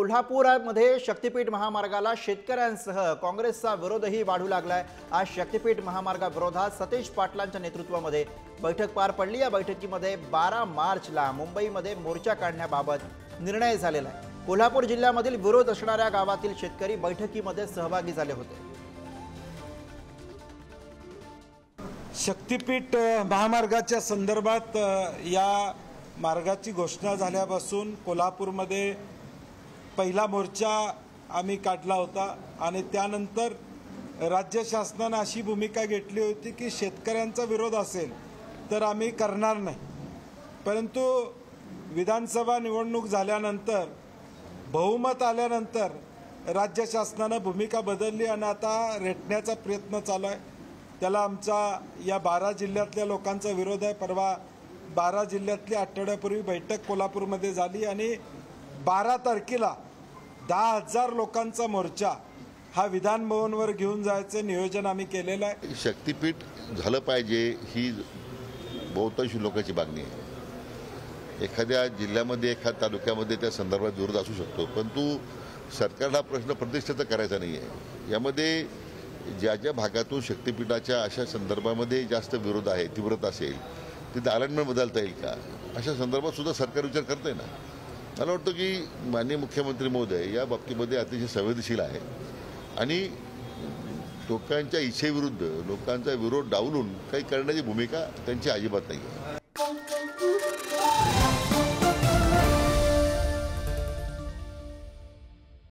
कोल्हापूरमध्ये शक्तीपीठ महामार्गाला शेतकऱ्यांसह काँग्रेसचा विरोधही वाढू लागलाय। आज शक्तीपीठ महामार्गाविरोधात सतीश पाटलांच्या नेतृत्वामध्ये बैठक पार पडली। या बैठकीमध्ये 12 मार्चला मुंबईमध्ये मोर्चा काढण्याबाबत निर्णय झालेला आहे। कोल्हापूर जिल्ह्यामधील विरोध असणाऱ्या गावातील शेतकरी बैठकीमध्ये सहभागी झाले होते। शक्तीपीठ महामार्गाच्या संदर्भात या मार्गाची घोषणा झाल्यापासून कोल्हापूरमध्ये पहिला मोर्चा आम्ही काढला होता आणि त्यानंतर राज्य शासनाने अशी भूमिका घेतली होती की शेतकऱ्यांचा विरोध असेल तर आम्ही करणार नाही। परंतु विधानसभा निवडणूक झाल्यानंतर बहुमत आल्यानंतर राज्य शासनाने भूमिका बदलली आणि आता रेटण्याचा प्रयत्न चालू आहे। त्याला आमचा या 12 जिल्ह्यातल्या लोकांचा विरोध आहे। परवा 12 जिल्ह्यातली आठवड्यापूर्वी बैठक कोल्हापूरमध्ये झाली आणि 12 तारखेला 10,000 लोकांचा मोर्चा हा विधान भवनवर घेऊन जायचं नियोजन आम्ही केलेलं आहे। शक्तीपीठ झालं पाहिजे ही बहुतांश लोकांची मागणी आहे। एखाद्या जिल्ह्यामध्ये एखाद्या तालुक्यामध्ये त्या संदर्भात विरोध असू शकतो, परंतु सरकारला प्रश्न प्रतिष्ठेचा करायचा नाही आहे। यामध्ये ज्या ज्या भागातून शक्तीपीठाच्या अशा संदर्भामध्ये जास्त विरोध आहे, तीव्रता असेल, तिथे अलाइनमेंट बदलता येईल का अशा संदर्भात सुद्धा सरकार विचार करते ना। मला वाटतं की माननीय मुख्यमंत्री महोदय या बाबतीमध्ये अतिशय संवेदनशील आहे आणि लोकांच्या इच्छेविरुद्ध लोकांचा विरोध डावलून काही करण्याची भूमिका त्यांची अजिबात नाही आहे।